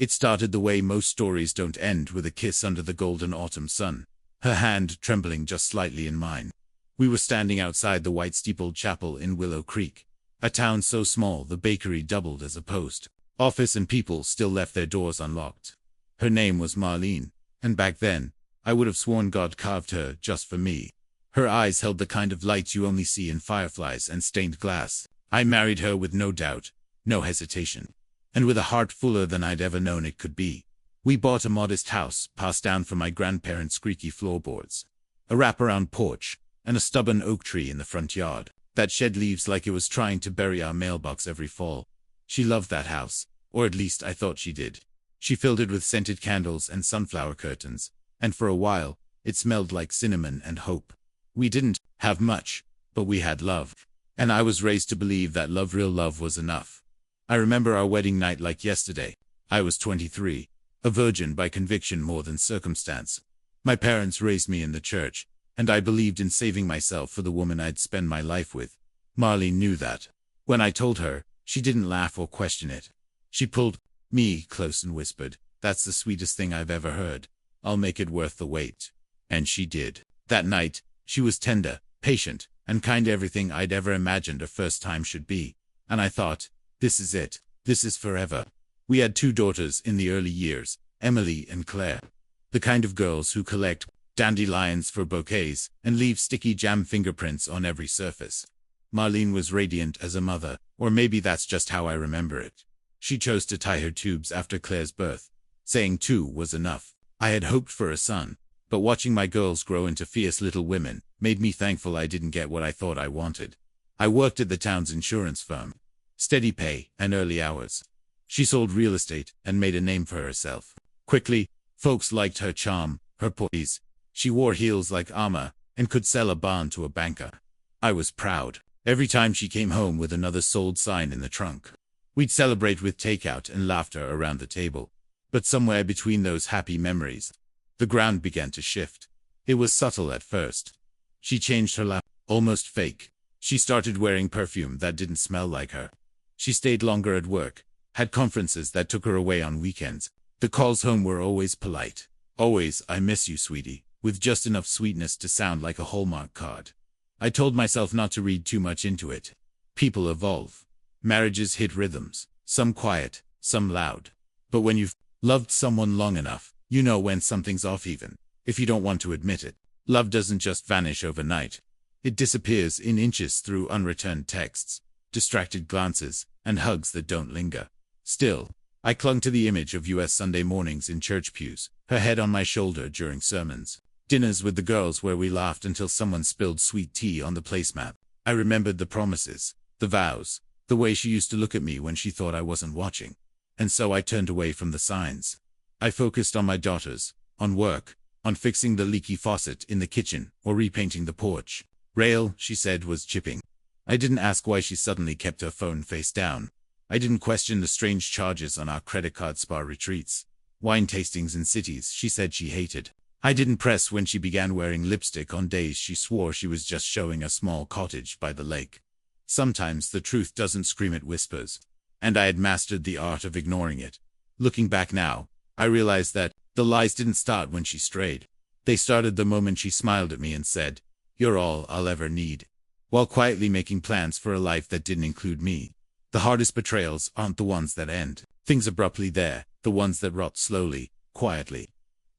It started the way most stories don't end, with a kiss under the golden autumn sun, her hand trembling just slightly in mine. We were standing outside the white-steepled chapel in Willow Creek, a town so small the bakery doubled as a post office and people still left their doors unlocked. Her name was Marlene, and back then, I would have sworn God carved her just for me. Her eyes held the kind of light you only see in fireflies and stained glass. I married her with no doubt, no hesitation, and with a heart fuller than I'd ever known it could be. We bought a modest house, passed down from my grandparents' creaky floorboards, a wraparound porch, and a stubborn oak tree in the front yard that shed leaves like it was trying to bury our mailbox every fall. She loved that house, or at least I thought she did. She filled it with scented candles and sunflower curtains, and for a while, it smelled like cinnamon and hope. We didn't have much, but we had love. And I was raised to believe that love, real love, was enough. I remember our wedding night like yesterday. I was 23, a virgin by conviction more than circumstance. My parents raised me in the church, and I believed in saving myself for the woman I'd spend my life with. Marlene knew that. When I told her, she didn't laugh or question it. She pulled me close and whispered, "That's the sweetest thing I've ever heard. I'll make it worth the wait." And she did. That night, she was tender, patient, and kind, everything I'd ever imagined a first time should be. And I thought, this is it. This is forever. We had 2 daughters in the early years, Emily and Claire. The kind of girls who collect dandelions for bouquets and leave sticky jam fingerprints on every surface. Marlene was radiant as a mother, or maybe that's just how I remember it. She chose to tie her tubes after Claire's birth, saying 2 was enough. I had hoped for a son, but watching my girls grow into fierce little women made me thankful I didn't get what I thought I wanted. I worked at the town's insurance firm. Steady pay and early hours. She sold real estate and made a name for herself. Quickly, folks liked her charm, her poise. She wore heels like armor and could sell a barn to a banker. I was proud. Every time she came home with another sold sign in the trunk, we'd celebrate with takeout and laughter around the table. But somewhere between those happy memories, the ground began to shift. It was subtle at first. She changed her laugh, almost fake. She started wearing perfume that didn't smell like her. She stayed longer at work, had conferences that took her away on weekends. The calls home were always polite. Always, "I miss you, sweetie," with just enough sweetness to sound like a Hallmark card. I told myself not to read too much into it. People evolve. Marriages hit rhythms, some quiet, some loud. But when you've loved someone long enough, you know when something's off, even if you don't want to admit it. Love doesn't just vanish overnight. It disappears in inches through unreturned texts, distracted glances, and hugs that don't linger. Still, I clung to the image of U.S. Sunday mornings in church pews, her head on my shoulder during sermons. Dinners with the girls where we laughed until someone spilled sweet tea on the placemat. I remembered the promises, the vows, the way she used to look at me when she thought I wasn't watching. And so I turned away from the signs. I focused on my daughters, on work, on fixing the leaky faucet in the kitchen, or repainting the porch. Rail, she said, was chipping. I didn't ask why she suddenly kept her phone face down. I didn't question the strange charges on our credit card spa retreats. Wine tastings in cities she said she hated. I didn't press when she began wearing lipstick on days she swore she was just showing a small cottage by the lake. Sometimes the truth doesn't scream, it whispers. And I had mastered the art of ignoring it. Looking back now, I realized that the lies didn't start when she strayed. They started the moment she smiled at me and said, "You're all I'll ever need," while quietly making plans for a life that didn't include me. The hardest betrayals aren't the ones that end things abruptly, they're the ones that rot slowly, quietly,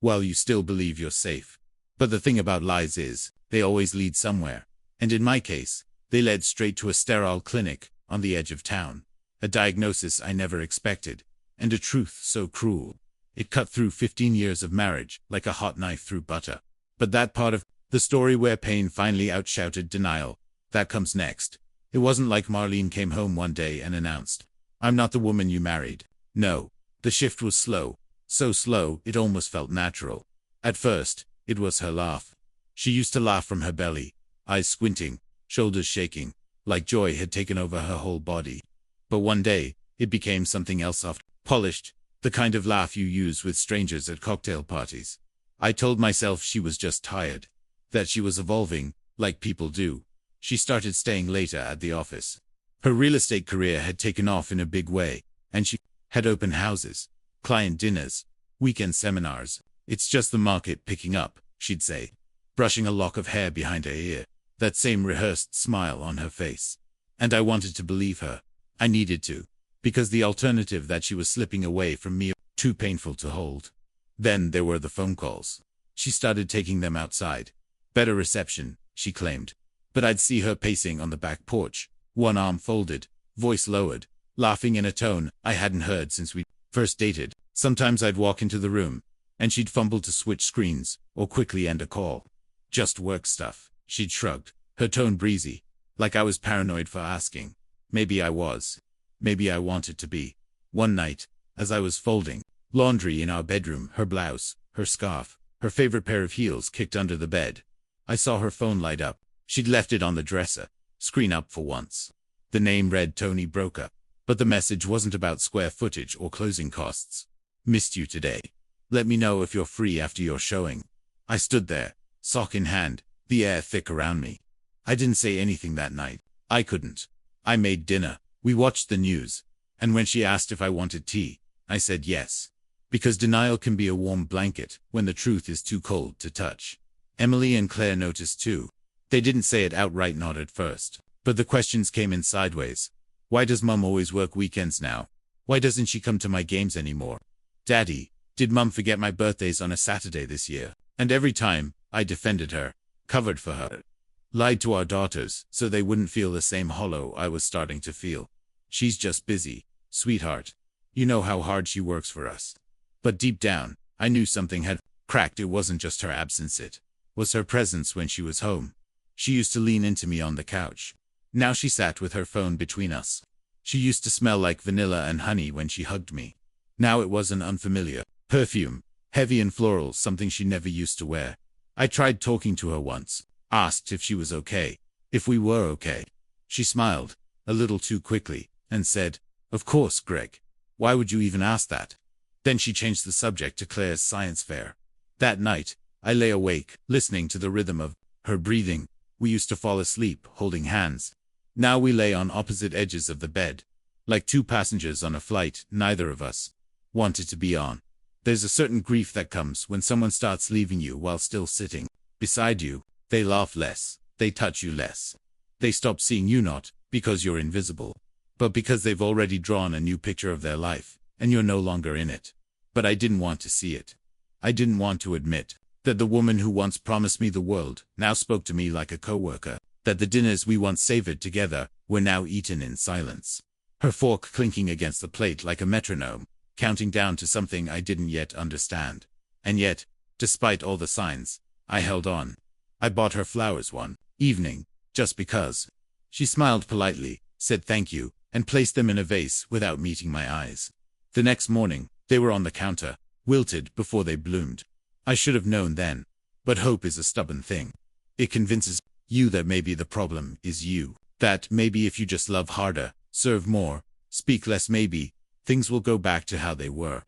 while you still believe you're safe. But the thing about lies is, they always lead somewhere. And in my case, they led straight to a sterile clinic on the edge of town. A diagnosis I never expected, and a truth so cruel. It cut through 15 years of marriage like a hot knife through butter. But that part of the story where pain finally outshouted denial, that comes next. It wasn't like Marlene came home one day and announced, "I'm not the woman you married." No, the shift was slow. So slow, it almost felt natural. At first, it was her laugh. She used to laugh from her belly, eyes squinting, shoulders shaking, like joy had taken over her whole body. But one day, it became something else, soft, polished, the kind of laugh you use with strangers at cocktail parties. I told myself she was just tired, that she was evolving, like people do. She started staying later at the office. Her real estate career had taken off in a big way, and she had opened houses, Client dinners, weekend seminars. It's just the market picking up, she'd say, brushing a lock of hair behind her ear, that same rehearsed smile on her face. And I wanted to believe her. I needed to, because the alternative that she was slipping away from me was too painful to hold. Then there were the phone calls. She started taking them outside. Better reception, she claimed. But I'd see her pacing on the back porch, one arm folded, voice lowered, laughing in a tone I hadn't heard since we first dated. Sometimes I'd walk into the room, and she'd fumble to switch screens, or quickly end a call. Just work stuff, she'd shrugged, her tone breezy, like I was paranoid for asking. Maybe I was. Maybe I wanted to be. One night, as I was folding laundry in our bedroom, her blouse, her scarf, her favorite pair of heels kicked under the bed, I saw her phone light up. She'd left it on the dresser, screen up for once. The name read Tony Broker, but the message wasn't about square footage or closing costs. Missed you today. Let me know if you're free after your showing. I stood there, sock in hand, the air thick around me. I didn't say anything that night. I couldn't. I made dinner. We watched the news. And when she asked if I wanted tea, I said yes. Because denial can be a warm blanket when the truth is too cold to touch. Emily and Claire noticed too. They didn't say it outright, not at first. But the questions came in sideways. Why does Mum always work weekends now? Why doesn't she come to my games anymore? Daddy, did Mum forget my birthday's on a Saturday this year? And every time, I defended her, covered for her, lied to our daughters so they wouldn't feel the same hollow I was starting to feel. She's just busy, sweetheart. You know how hard she works for us. But deep down, I knew something had cracked. It wasn't just her absence, it was her presence when she was home. She used to lean into me on the couch. Now she sat with her phone between us. She used to smell like vanilla and honey when she hugged me. Now it was an unfamiliar perfume, heavy and floral, something she never used to wear. I tried talking to her once, asked if she was okay, if we were okay. She smiled, a little too quickly, and said, "Of course, Greg. Why would you even ask that?" Then she changed the subject to Claire's science fair. That night, I lay awake, listening to the rhythm of her breathing. We used to fall asleep, holding hands. Now we lay on opposite edges of the bed, like two passengers on a flight neither of us wanted to be on. There's a certain grief that comes when someone starts leaving you while still sitting beside you. They laugh less, they touch you less. They stop seeing you, not because you're invisible, but because they've already drawn a new picture of their life, and you're no longer in it. But I didn't want to see it. I didn't want to admit that the woman who once promised me the world now spoke to me like a coworker, that the dinners we once savored together were now eaten in silence. Her fork clinking against the plate like a metronome, counting down to something I didn't yet understand. And yet, despite all the signs, I held on. I bought her flowers one evening, just because. She smiled politely, said thank you, and placed them in a vase without meeting my eyes. The next morning, they were on the counter, wilted before they bloomed. I should have known then. But hope is a stubborn thing. It convinces you that maybe the problem is you. That maybe if you just love harder, serve more, speak less, maybe things will go back to how they were.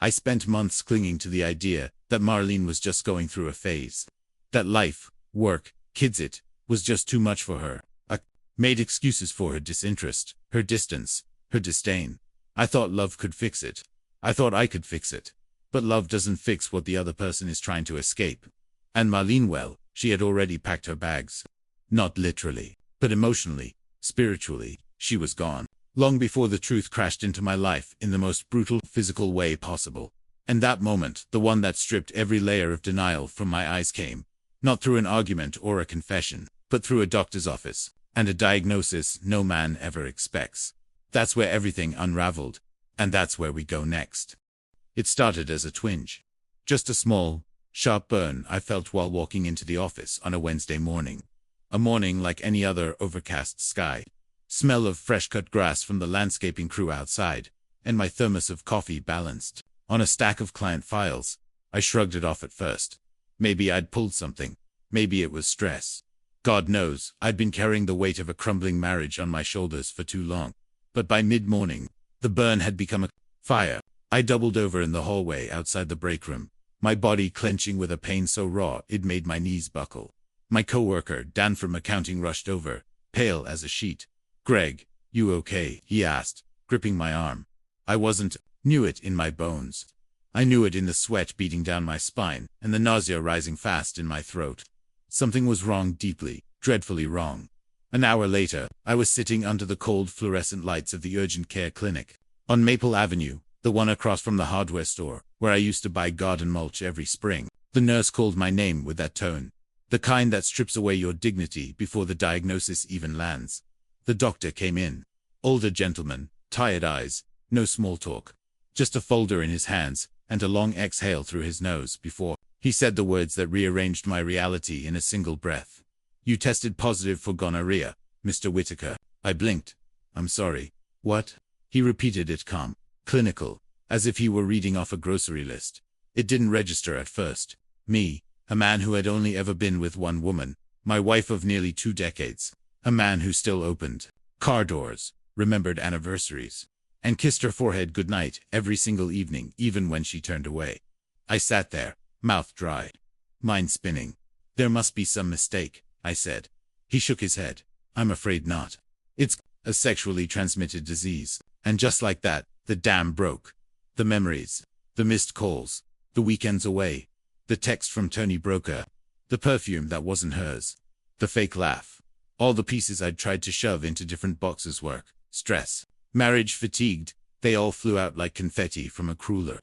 I spent months clinging to the idea that Marlene was just going through a phase. That life, work, kids, it was just too much for her. I made excuses for her disinterest, her distance, her disdain. I thought love could fix it. I thought I could fix it. But love doesn't fix what the other person is trying to escape. And Marlene, well, she had already packed her bags. Not literally, but emotionally, spiritually, she was gone. Long before the truth crashed into my life in the most brutal, physical way possible. And that moment, the one that stripped every layer of denial from my eyes, came, not through an argument or a confession, but through a doctor's office, and a diagnosis no man ever expects. That's where everything unraveled, and that's where we go next. It started as a twinge. Just a small, sharp burn I felt while walking into the office on a Wednesday morning. A morning like any other, overcast sky. Smell of fresh-cut grass from the landscaping crew outside, and my thermos of coffee balanced on a stack of client files. I shrugged it off at first. Maybe I'd pulled something. Maybe it was stress. God knows, I'd been carrying the weight of a crumbling marriage on my shoulders for too long. But by mid-morning, the burn had become a fire. I doubled over in the hallway outside the break room, my body clenching with a pain so raw it made my knees buckle. My coworker, Dan from accounting, rushed over, pale as a sheet. "Greg, you okay?" he asked, gripping my arm. I wasn't Knew it in my bones. I knew it in the sweat beating down my spine and the nausea rising fast in my throat. Something was wrong, deeply, dreadfully wrong. An hour later, I was sitting under the cold fluorescent lights of the urgent care clinic on Maple Avenue, the one across from the hardware store, where I used to buy garden mulch every spring. The nurse called my name with that tone, the kind that strips away your dignity before the diagnosis even lands. The doctor came in. Older gentleman, tired eyes, no small talk. Just a folder in his hands, and a long exhale through his nose before he said the words that rearranged my reality in a single breath. "You tested positive for gonorrhea, Mr. Whitaker." I blinked. "I'm sorry. What?" He repeated it calm, clinical, as if he were reading off a grocery list. It didn't register at first. Me, a man who had only ever been with one woman, my wife of nearly 2 decades, a man who still opened car doors, remembered anniversaries, and kissed her forehead goodnight every single evening, even when she turned away. I sat there, mouth dry, mind spinning. "There must be some mistake," I said. He shook his head. "I'm afraid not. It's a sexually transmitted disease." And just like that, the dam broke. The memories, the missed calls, the weekends away, the text from Tony Broker, the perfume that wasn't hers, the fake laugh. All the pieces I'd tried to shove into different boxes, work, stress, marriage, fatigued, they all flew out like confetti from a cruller.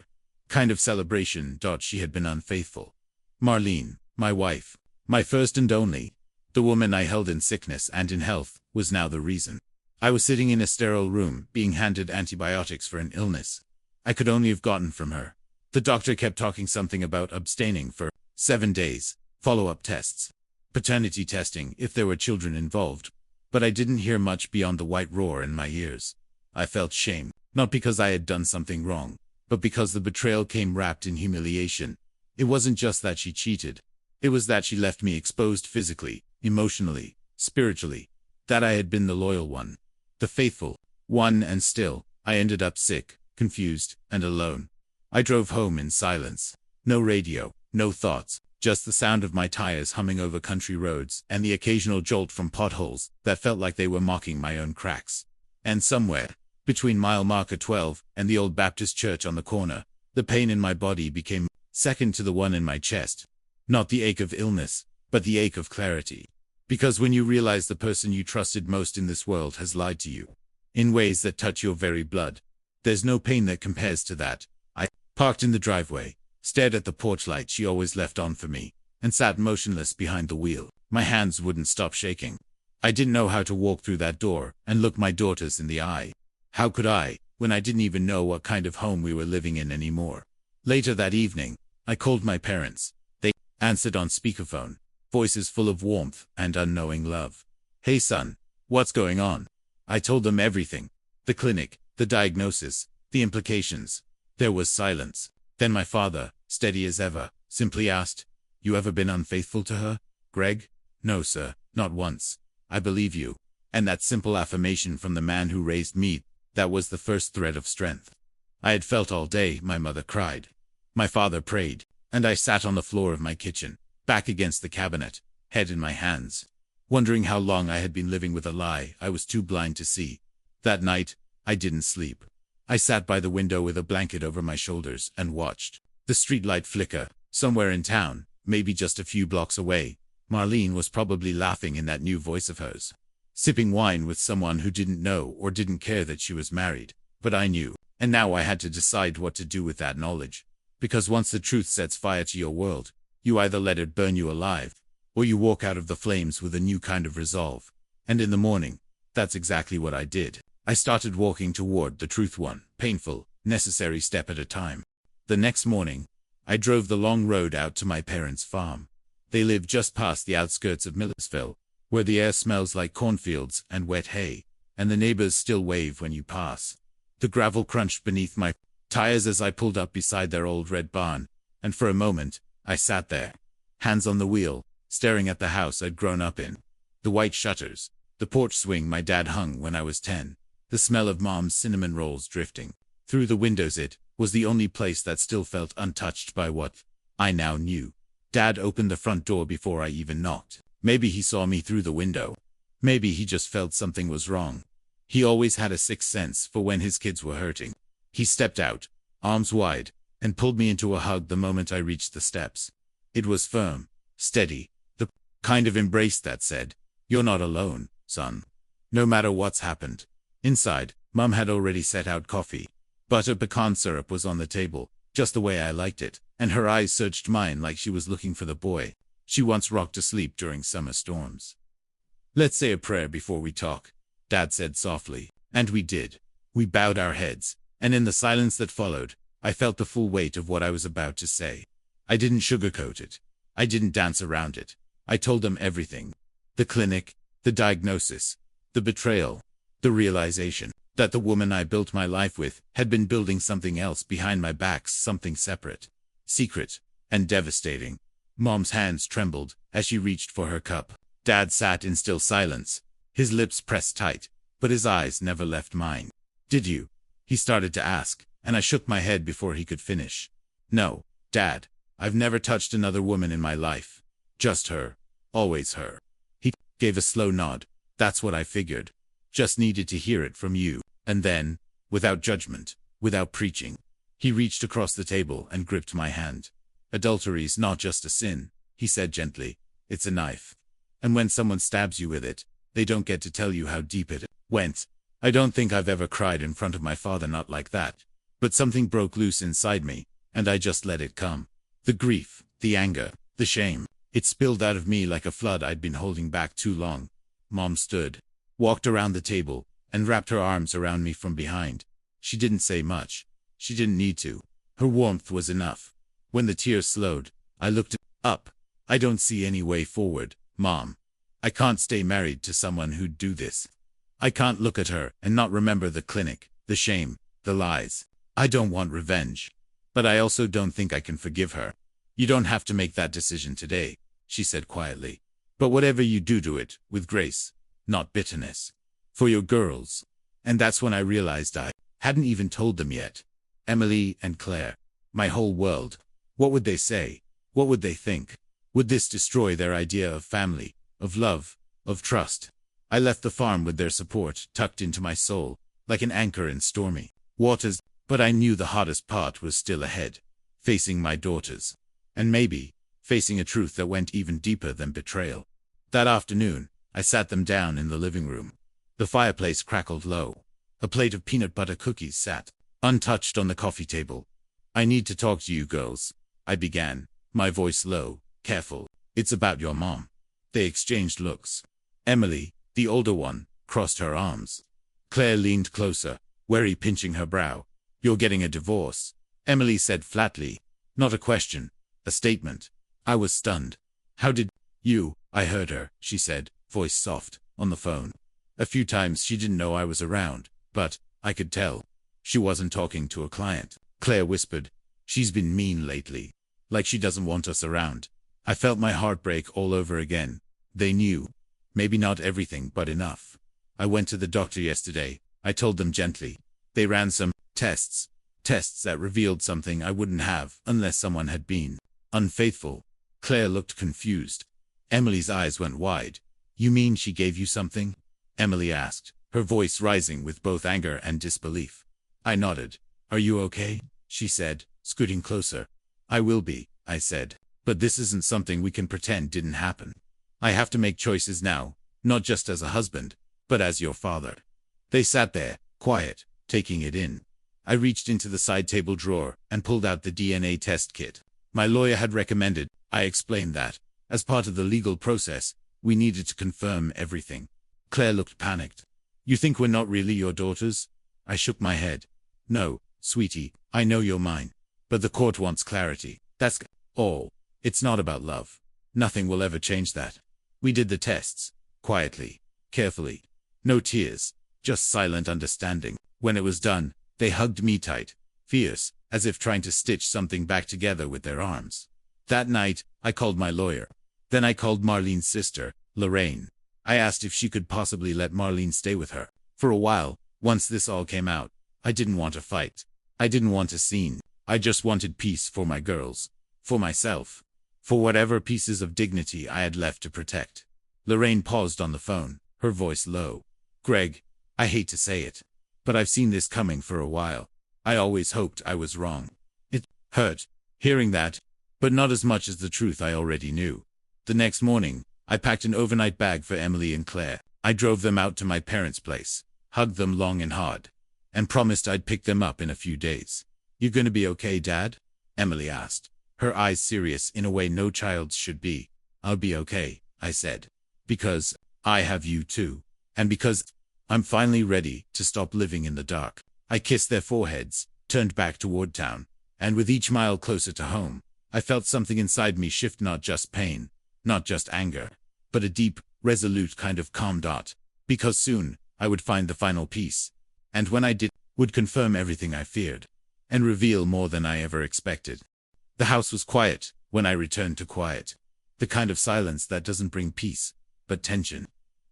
Kind of celebration. She had been unfaithful. Marlene, my wife, my first and only, the woman I held in sickness and in health, was now the reason. I was sitting in a sterile room, being handed antibiotics for an illness I could only have gotten from her. The doctor kept talking something about abstaining for 7 days, follow-up tests, paternity testing if there were children involved, but I didn't hear much beyond the white roar in my ears. I felt shame, not because I had done something wrong, but because the betrayal came wrapped in humiliation. It wasn't just that she cheated. It was that she left me exposed physically, emotionally, spiritually, that I had been the loyal one, the faithful one, and still, I ended up sick, confused, and alone. I drove home in silence. No radio, no thoughts, just the sound of my tires humming over country roads and the occasional jolt from potholes that felt like they were mocking my own cracks. And somewhere, between mile marker 12 and the old Baptist church on the corner, the pain in my body became second to the one in my chest. Not the ache of illness, but the ache of clarity. Because when you realize the person you trusted most in this world has lied to you, in ways that touch your very blood, there's no pain that compares to that. I parked in the driveway, stared at the porch light she always left on for me, and sat motionless behind the wheel. My hands wouldn't stop shaking. I didn't know how to walk through that door and look my daughters in the eye. How could I, when I didn't even know what kind of home we were living in anymore? Later that evening, I called my parents. They answered on speakerphone, voices full of warmth and unknowing love. "Hey son, what's going on?" I told them everything. The clinic, the diagnosis, the implications. There was silence. Then my father, steady as ever, simply asked, "You ever been unfaithful to her, Greg?" "No, sir, not once. I believe you." And that simple affirmation from the man who raised me, that was the first thread of strength I had felt all day. My mother cried. My father prayed, and I sat on the floor of my kitchen, back against the cabinet, head in my hands, wondering how long I had been living with a lie I was too blind to see. That night, I didn't sleep. I sat by the window with a blanket over my shoulders and watched the streetlight flicker. Somewhere in town, maybe just a few blocks away, Marlene was probably laughing in that new voice of hers, sipping wine with someone who didn't know or didn't care that she was married. But I knew, and now I had to decide what to do with that knowledge. Because once the truth sets fire to your world, you either let it burn you alive, or you walk out of the flames with a new kind of resolve. And in the morning, that's exactly what I did. I started walking toward the truth, one painful, necessary step at a time. The next morning, I drove the long road out to my parents' farm. They live just past the outskirts of Millersville, where the air smells like cornfields and wet hay, and the neighbors still wave when you pass. The gravel crunched beneath my tires as I pulled up beside their old red barn, and for a moment, I sat there, hands on the wheel, staring at the house I'd grown up in. The white shutters, the porch swing my dad hung when I was 10, the smell of Mom's cinnamon rolls drifting through the windows. It was the only place that still felt untouched by what I now knew. Dad opened the front door before I even knocked. Maybe he saw me through the window. Maybe he just felt something was wrong. He always had a sixth sense for when his kids were hurting. He stepped out, arms wide, and pulled me into a hug the moment I reached the steps. It was firm, steady, the kind of embrace that said, "You're not alone, son. No matter what's happened." Inside, Mum had already set out coffee. Butter pecan syrup was on the table, just the way I liked it, and her eyes searched mine like she was looking for the boy she once rocked to sleep during summer storms. "Let's say a prayer before we talk," Dad said softly, and we did. We bowed our heads, and in the silence that followed, I felt the full weight of what I was about to say. I didn't sugarcoat it. I didn't dance around it. I told them everything. The clinic, the diagnosis, the betrayal, the realization that the woman I built my life with had been building something else behind my back, something separate, secret, and devastating. Mom's hands trembled as she reached for her cup. Dad sat in still silence, his lips pressed tight, but his eyes never left mine. "Did you?" he started to ask, and I shook my head before he could finish. "No, Dad. I've never touched another woman in my life. Just her. Always her." He gave a slow nod. "That's what I figured. Just needed to hear it from you." And then, without judgment, without preaching, he reached across the table and gripped my hand. "Adultery's not just a sin," he said gently. "It's a knife. And when someone stabs you with it, they don't get to tell you how deep it went." I don't think I've ever cried in front of my father, not like that. But something broke loose inside me, and I just let it come. The grief, the anger, the shame. It spilled out of me like a flood I'd been holding back too long. Mom stood, walked around the table, and wrapped her arms around me from behind. She didn't say much. She didn't need to. Her warmth was enough. When the tears slowed, I looked up. "I don't see any way forward, Mom. I can't stay married to someone who'd do this. I can't look at her and not remember the clinic, the shame, the lies. I don't want revenge. But I also don't think I can forgive her." "You don't have to make that decision today," she said quietly. "But whatever you do it with grace, not bitterness. For your girls." And that's when I realized I hadn't even told them yet. Emily and Claire. My whole world. What would they say? What would they think? Would this destroy their idea of family, of love, of trust? I left the farm with their support tucked into my soul, like an anchor in stormy waters, but I knew the hardest part was still ahead, facing my daughters. And maybe, facing a truth that went even deeper than betrayal. That afternoon, I sat them down in the living room. The fireplace crackled low. A plate of peanut butter cookies sat untouched on the coffee table. "I need to talk to you girls," I began, my voice low, careful. "It's about your mom." They exchanged looks. Emily, the older one, crossed her arms. Claire leaned closer, wary, pinching her brow. "You're getting a divorce," Emily said flatly. Not a question, a statement. I was stunned. "How did you?" "I heard her," she said, voice soft, on the phone. A few times she didn't know I was around, but I could tell. She wasn't talking to a client. Claire whispered, "She's been mean lately. Like she doesn't want us around." I felt my heart break all over again. They knew. Maybe not everything, but enough. "I went to the doctor yesterday," I told them gently. "They ran some tests that revealed something I wouldn't have unless someone had been unfaithful." Claire looked confused. Emily's eyes went wide. "You mean she gave you something?" Emily asked, her voice rising with both anger and disbelief. I nodded. "Are you okay?" she said, scooting closer. "I will be," I said. "But this isn't something we can pretend didn't happen. I have to make choices now, not just as a husband, but as your father." They sat there, quiet, taking it in. I reached into the side table drawer and pulled out the DNA test kit. My lawyer had recommended. I explained that, as part of the legal process, we needed to confirm everything. Claire looked panicked. "You think we're not really your daughters?" I shook my head. "No, sweetie, I know you're mine. But the court wants clarity. That's all. It's not about love. Nothing will ever change that." We did the tests, quietly, carefully. No tears, just silent understanding. When it was done, they hugged me tight, fierce, as if trying to stitch something back together with their arms. That night, I called my lawyer. Then I called Marlene's sister, Lorraine. I asked if she could possibly let Marlene stay with her. For a while, once this all came out, I didn't want a fight. I didn't want a scene. I just wanted peace for my girls. For myself. For whatever pieces of dignity I had left to protect. Lorraine paused on the phone, her voice low. "Greg, I hate to say it, but I've seen this coming for a while. I always hoped I was wrong. It hurt, hearing that, but not as much as the truth I already knew. The next morning, I packed an overnight bag for Emily and Claire. I drove them out to my parents' place, hugged them long and hard, and promised I'd pick them up in a few days. "You gonna be okay, Dad?" Emily asked, her eyes serious in a way no child's should be. "I'll be okay," I said. "Because I have you too. And because I'm finally ready to stop living in the dark." I kissed their foreheads, turned back toward town, and with each mile closer to home, I felt something inside me shift, not just pain, not just anger, but a deep, resolute kind of calm dot. Because soon, I would find the final piece. And when I did, would confirm everything I feared, and reveal more than I ever expected. The house was quiet when I returned to quiet. The kind of silence that doesn't bring peace, but tension.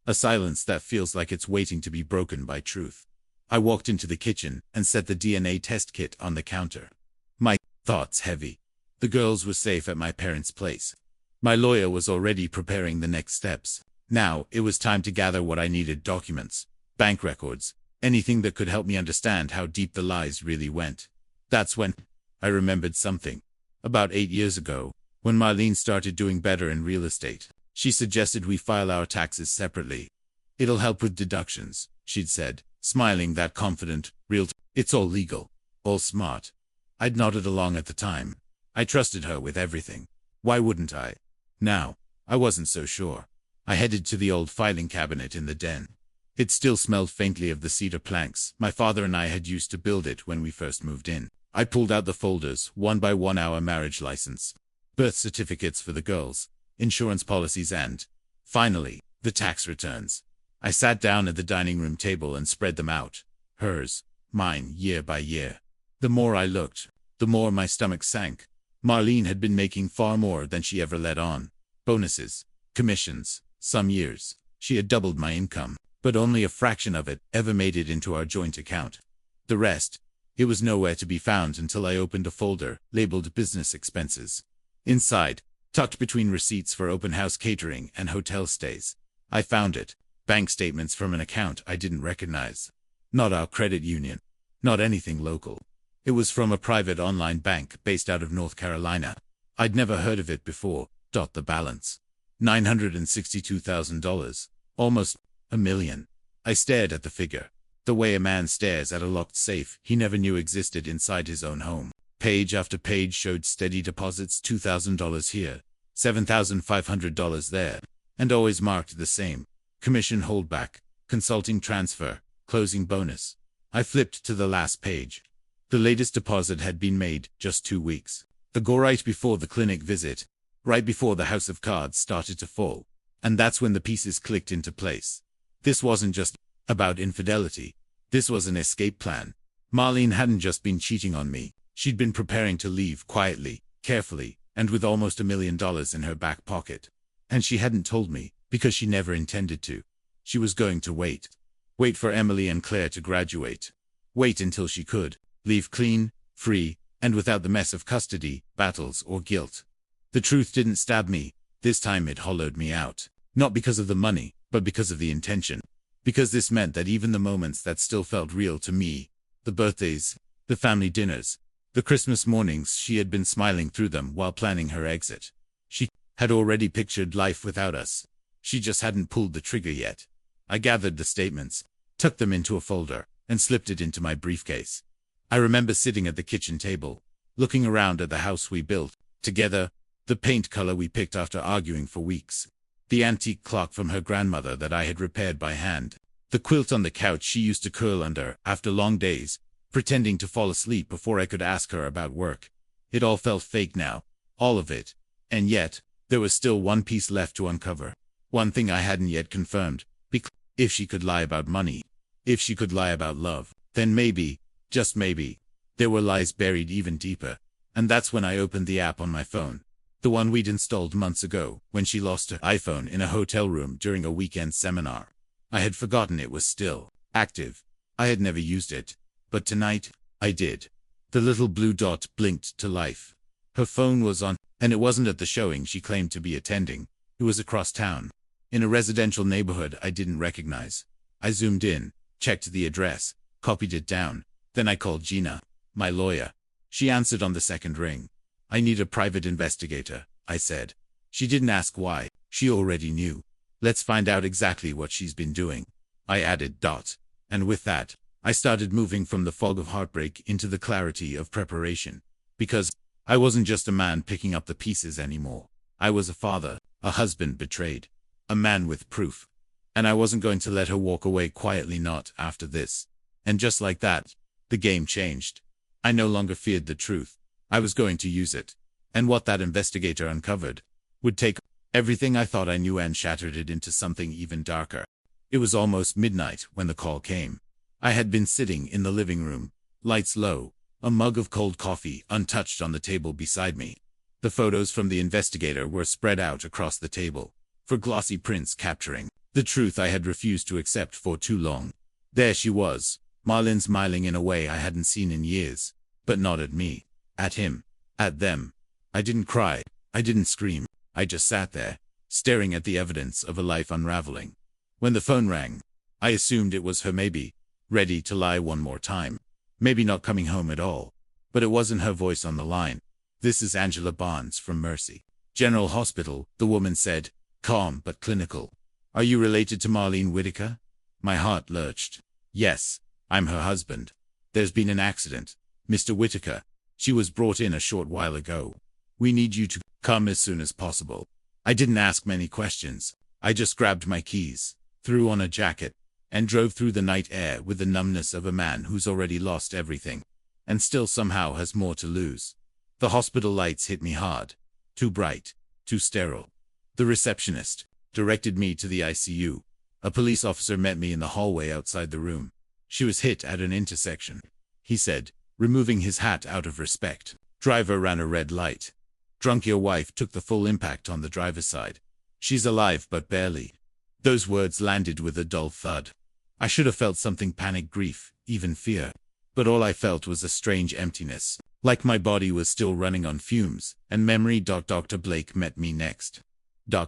A silence that feels like it's waiting to be broken by truth. I walked into the kitchen and set the DNA test kit on the counter. My thoughts heavy. The girls were safe at my parents' place. My lawyer was already preparing the next steps. Now, it was time to gather what I needed: documents, bank records, anything that could help me understand how deep the lies really went. That's when I remembered something. About 8 years ago, when Marlene started doing better in real estate, she suggested we file our taxes separately. "It'll help with deductions," she'd said, smiling that confident, real "It's all legal, all smart." I'd nodded along at the time. I trusted her with everything. Why wouldn't I? Now, I wasn't so sure. I headed to the old filing cabinet in the den. It still smelled faintly of the cedar planks my father and I had used to build it when we first moved in. I pulled out the folders, one by one: our marriage license, birth certificates for the girls, insurance policies, and, finally, the tax returns. I sat down at the dining room table and spread them out. Hers, mine, year by year. The more I looked, the more my stomach sank. Marlene had been making far more than she ever let on. Bonuses, commissions. Some years, she had doubled my income, but only a fraction of it ever made it into our joint account. The rest, it was nowhere to be found until I opened a folder labeled business expenses. Inside, tucked between receipts for open house catering and hotel stays, I found it. Bank statements from an account I didn't recognize. Not our credit union. Not anything local. It was from a private online bank based out of North Carolina. I'd never heard of it before. The balance: $962,000. Almost $1 million. I stared at the figure. The way a man stares at a locked safe he never knew existed inside his own home. Page after page showed steady deposits: $2,000 here, $7,500 there, and always marked the same: commission holdback, consulting transfer, closing bonus. I flipped to the last page. The latest deposit had been made just 2 weeks ago, right before the clinic visit, right before the house of cards started to fall. And that's when the pieces clicked into place. This wasn't just about infidelity. This was an escape plan. Marlene hadn't just been cheating on me. She'd been preparing to leave quietly, carefully, and with almost $1 million in her back pocket. And she hadn't told me, because she never intended to. She was going to wait. Wait for Emily and Claire to graduate. Wait until she could leave clean, free, and without the mess of custody, battles, or guilt. The truth didn't stab me. This time it hollowed me out. Not because of the money, but because of the intention. Because this meant that even the moments that still felt real to me, the birthdays, the family dinners, the Christmas mornings, she had been smiling through them while planning her exit. She had already pictured life without us. She just hadn't pulled the trigger yet. I gathered the statements, tucked them into a folder, and slipped it into my briefcase. I remember sitting at the kitchen table, looking around at the house we built together, the paint color we picked after arguing for weeks, the antique clock from her grandmother that I had repaired by hand, the quilt on the couch she used to curl under after long days, pretending to fall asleep before I could ask her about work. It all felt fake now, all of it. And yet, there was still one piece left to uncover. One thing I hadn't yet confirmed. If she could lie about money, if she could lie about love, then maybe, just maybe, there were lies buried even deeper. And that's when I opened the app on my phone. The one we'd installed months ago, when she lost her iPhone in a hotel room during a weekend seminar. I had forgotten it was still active. I had never used it. But tonight, I did. The little blue dot blinked to life. Her phone was on, and it wasn't at the showing she claimed to be attending. It was across town, in a residential neighborhood I didn't recognize. I zoomed in, checked the address, copied it down. Then I called Gina. My lawyer. She answered on the second ring. I need a private investigator, I said. She didn't ask why. She already knew. Let's find out exactly what she's been doing, I added. And with that, I started moving from the fog of heartbreak into the clarity of preparation. Because I wasn't just a man picking up the pieces anymore. I was a father, a husband betrayed, a man with proof. And I wasn't going to let her walk away quietly, not after this. And just like that, the game changed. I no longer feared the truth. I was going to use it. And what that investigator uncovered would take everything I thought I knew and shattered it into something even darker. It was almost midnight when the call came. I had been sitting in the living room, lights low, a mug of cold coffee untouched on the table beside me. The photos from the investigator were spread out across the table, for glossy prints capturing the truth I had refused to accept for too long. There she was, Marlene, smiling in a way I hadn't seen in years, but not at me, at him, at them. I didn't cry, I didn't scream, I just sat there, staring at the evidence of a life unraveling. When the phone rang, I assumed it was her, maybe ready to lie one more time, maybe not coming home at all. But it wasn't her voice on the line. This is Angela Barnes from Mercy General Hospital, the woman said, calm but clinical. Are you related to Marlene Whitaker? My heart lurched. Yes, I'm her husband. There's been an accident, Mr. Whitaker. She was brought in a short while ago. We need you to come as soon as possible. I didn't ask many questions. I just grabbed my keys, threw on a jacket, and drove through the night air with the numbness of a man who's already lost everything, and still somehow has more to lose. The hospital lights hit me hard. Too bright, too sterile. The receptionist directed me to the ICU. A police officer met me in the hallway outside the room. She was hit at an intersection, he said, removing his hat out of respect. Driver ran a red light. Drunk, your wife took the full impact on the driver's side. She's alive but barely. Those words landed with a dull thud. I should have felt something: panic, grief, even fear. But all I felt was a strange emptiness, like my body was still running on fumes, and memory. Dr. Blake met me next.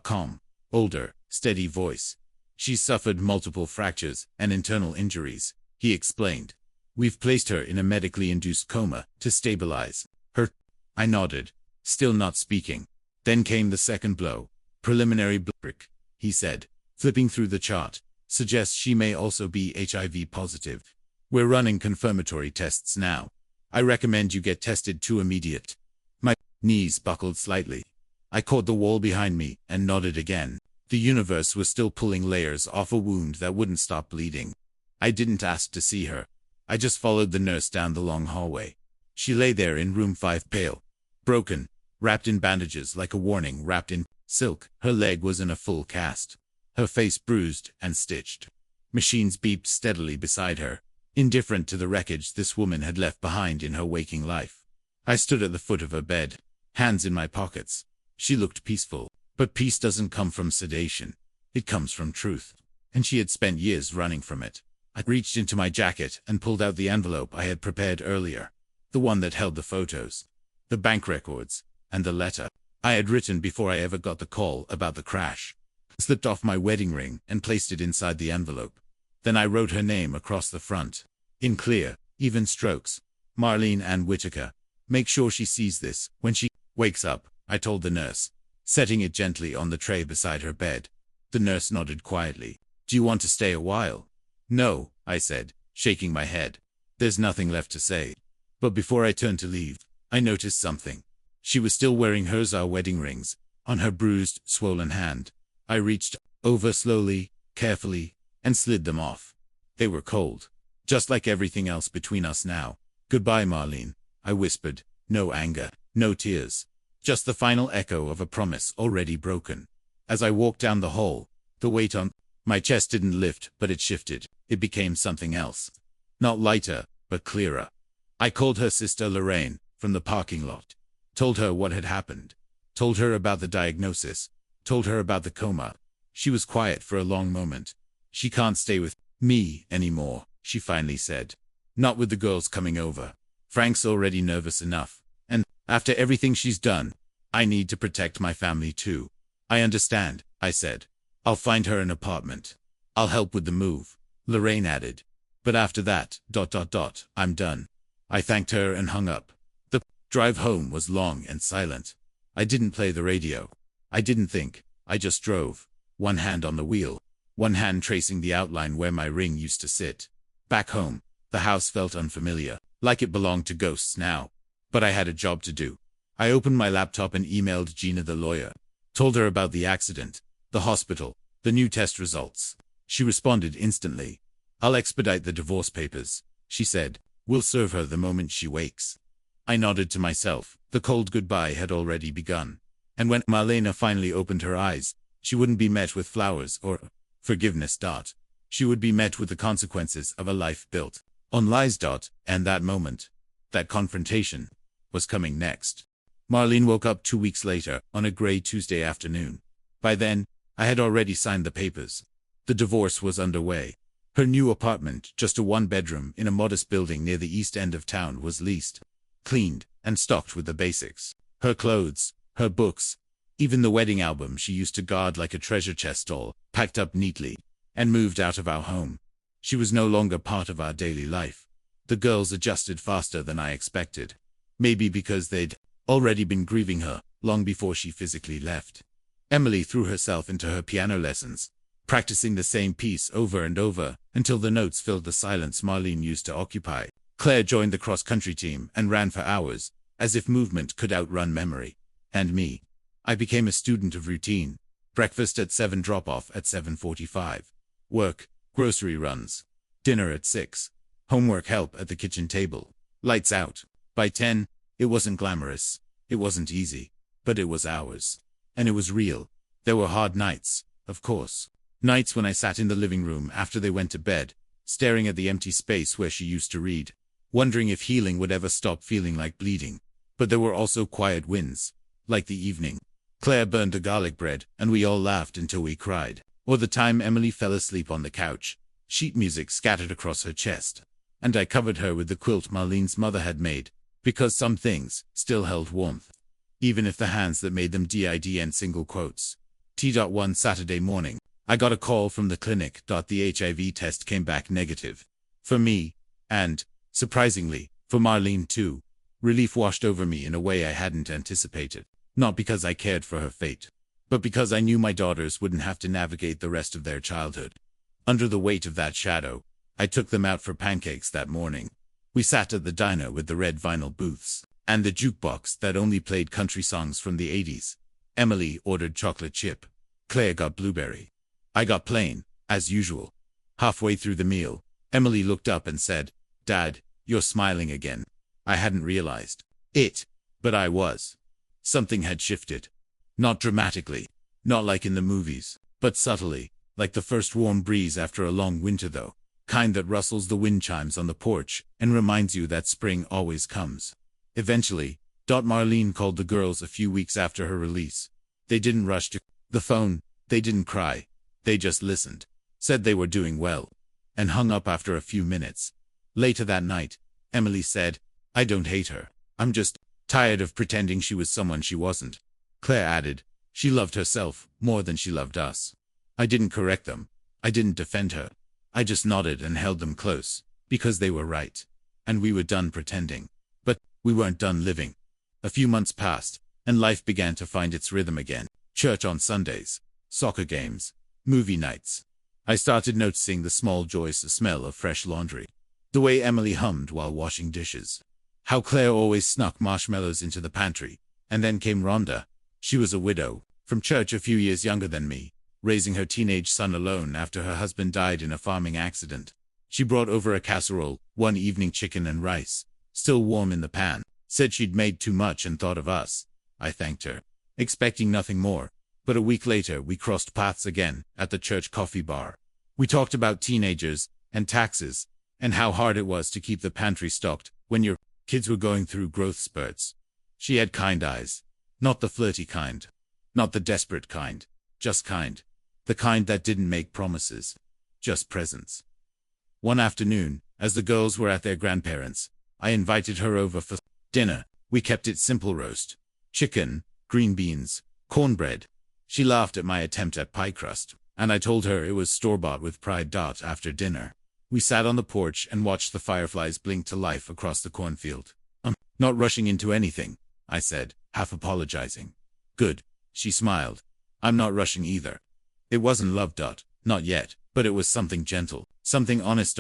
Calm, older, steady voice. She's suffered multiple fractures and internal injuries, he explained. We've placed her in a medically induced coma to stabilize her. I nodded, still not speaking. Then came the second blow. Preliminary blood, he said, flipping through the chart. Suggests she may also be HIV positive. We're running confirmatory tests now. I recommend you get tested too immediate. My knees buckled slightly. I caught the wall behind me and nodded again. The universe was still pulling layers off a wound that wouldn't stop bleeding. I didn't ask to see her. I just followed the nurse down the long hallway. She lay there in room 5, pale, broken, wrapped in bandages like a warning wrapped in silk. Her leg was in a full cast, her face bruised and stitched. Machines beeped steadily beside her, indifferent to the wreckage this woman had left behind in her waking life. I stood at the foot of her bed, hands in my pockets. She looked peaceful, but peace doesn't come from sedation. It comes from truth. And she had spent years running from it. I reached into my jacket and pulled out the envelope I had prepared earlier, the one that held the photos, the bank records, and the letter I had written before I ever got the call about the crash. I slipped off my wedding ring and placed it inside the envelope. Then I wrote her name across the front, in clear, even strokes. Marlene Ann Whitaker. Make sure she sees this when she wakes up, I told the nurse, setting it gently on the tray beside her bed. The nurse nodded quietly. Do you want to stay a while? No, I said, shaking my head. There's nothing left to say. But before I turned to leave, I noticed something. She was still wearing hers, our wedding rings, on her bruised, swollen hand. I reached over slowly, carefully, and slid them off. They were cold, just like everything else between us now. Goodbye, Marlene, I whispered. No anger, no tears, just the final echo of a promise already broken. As I walked down the hall, the weight on my chest didn't lift, but it shifted. It became something else. Not lighter, but clearer. I called her sister Lorraine from the parking lot. Told her what had happened. Told her about the diagnosis. Told her about the coma. She was quiet for a long moment. She can't stay with me anymore, she finally said. Not with the girls coming over. Frank's already nervous enough. And after everything she's done, I need to protect my family too. I understand, I said. I'll find her an apartment. I'll help with the move, Lorraine added. But after that, I'm done. I thanked her and hung up. The drive home was long and silent. I didn't play the radio. I didn't think. I just drove. One hand on the wheel. One hand tracing the outline where my ring used to sit. Back home, the house felt unfamiliar, like it belonged to ghosts now. But I had a job to do. I opened my laptop and emailed Gina the lawyer. Told her about the accident, the hospital, the new test results. She responded instantly. "I'll expedite the divorce papers," she said. "We'll serve her the moment she wakes." I nodded to myself. The cold goodbye had already begun. And when Marlena finally opened her eyes, she wouldn't be met with flowers or forgiveness. She would be met with the consequences of a life built on lies. And that moment, that confrontation, was coming next. Marlene woke up 2 weeks later, on a gray Tuesday afternoon. By then, I had already signed the papers. The divorce was underway. Her new apartment, just a one-bedroom in a modest building near the east end of town, was leased, cleaned, and stocked with the basics. Her clothes, her books, even the wedding album she used to guard like a treasure chest, all packed up neatly and moved out of our home. She was no longer part of our daily life. The girls adjusted faster than I expected. Maybe because they'd already been grieving her long before she physically left. Emily threw herself into her piano lessons, practicing the same piece over and over until the notes filled the silence Marlene used to occupy. Claire joined the cross-country team and ran for hours, as if movement could outrun memory. And me. I became a student of routine. Breakfast at 7, drop-off at 7:45. Work, grocery runs. Dinner at 6. Homework help at the kitchen table. Lights out. By 10, it wasn't glamorous. It wasn't easy. But it was ours. And it was real. There were hard nights, of course. Nights when I sat in the living room after they went to bed, staring at the empty space where she used to read, wondering if healing would ever stop feeling like bleeding. But there were also quiet wins, like the evening. Claire burned a garlic bread, and we all laughed until we cried. Or the time Emily fell asleep on the couch, sheet music scattered across her chest, and I covered her with the quilt Marlene's mother had made, because some things still held warmth, even if the hands that made them did in single quotes. One Saturday morning, I got a call from the clinic. The HIV test came back negative. For me, and, surprisingly, for Marlene too. Relief washed over me in a way I hadn't anticipated. Not because I cared for her fate, but because I knew my daughters wouldn't have to navigate the rest of their childhood. Under the weight of that shadow, I took them out for pancakes that morning. We sat at the diner with the red vinyl booths, and the jukebox that only played country songs from the 80s. Emily ordered chocolate chip. Claire got blueberry. I got plain, as usual. Halfway through the meal, Emily looked up and said, "Dad, you're smiling again." I hadn't realized it, but I was. Something had shifted. Not dramatically, not like in the movies, but subtly, like the first warm breeze after a long winter though, kind that rustles the wind chimes on the porch and reminds you that spring always comes. Eventually, Marlene called the girls a few weeks after her release. They didn't rush to the phone, they didn't cry, they just listened, said they were doing well, and hung up after a few minutes. Later that night, Emily said, "I don't hate her, I'm just tired of pretending she was someone she wasn't." Claire added, "She loved herself more than she loved us." I didn't correct them. I didn't defend her. I just nodded and held them close, because they were right. And we were done pretending. But we weren't done living. A few months passed, and life began to find its rhythm again. Church on Sundays, soccer games, movie nights. I started noticing the small joys, the smell of fresh laundry, the way Emily hummed while washing dishes, how Claire always snuck marshmallows into the pantry. And then came Rhonda. She was a widow, from church, a few years younger than me, raising her teenage son alone after her husband died in a farming accident. She brought over a casserole, one evening, chicken and rice, still warm in the pan, said she'd made too much and thought of us. I thanked her, expecting nothing more, but a week later we crossed paths again at the church coffee bar. We talked about teenagers and taxes, and how hard it was to keep the pantry stocked when your kids were going through growth spurts. She had kind eyes. Not the flirty kind. Not the desperate kind. Just kind. The kind that didn't make promises. Just presents. One afternoon, as the girls were at their grandparents', I invited her over for dinner. We kept it simple: roast chicken, green beans, cornbread. She laughed at my attempt at pie crust, and I told her it was store-bought with pride. After dinner, We sat on the porch and watched the fireflies blink to life across the cornfield. Not rushing into anything, I said, half apologizing. Good. She smiled. I'm not rushing either. It wasn't love. Not yet, but it was something gentle, something honest.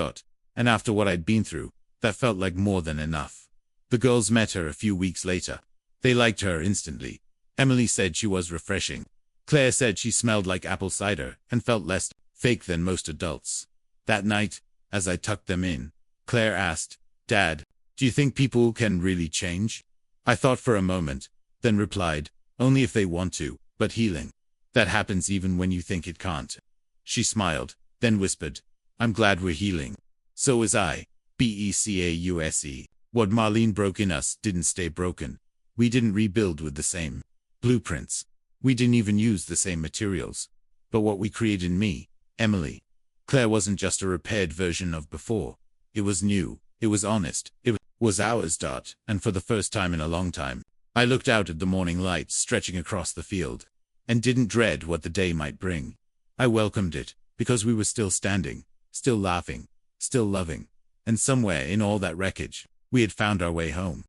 And after what I'd been through, that felt like more than enough. The girls met her a few weeks later. They liked her instantly. Emily said she was refreshing. Claire said she smelled like apple cider and felt less fake than most adults. That night, as I tucked them in, Claire asked, "Dad, do you think people can really change?" I thought for a moment, then replied, "Only if they want to, but healing. That happens even when you think it can't." She smiled, then whispered, "I'm glad we're healing." So was I. Because. What Marlene broke in us didn't stay broken. We didn't rebuild with the same blueprints. We didn't even use the same materials. But what we created in me, Emily, Claire, wasn't just a repaired version of before. It was new. It was honest. It was ours. And for the first time in a long time, I looked out at the morning light stretching across the field, and didn't dread what the day might bring. I welcomed it, because we were still standing, still laughing, still loving, and somewhere in all that wreckage, we had found our way home.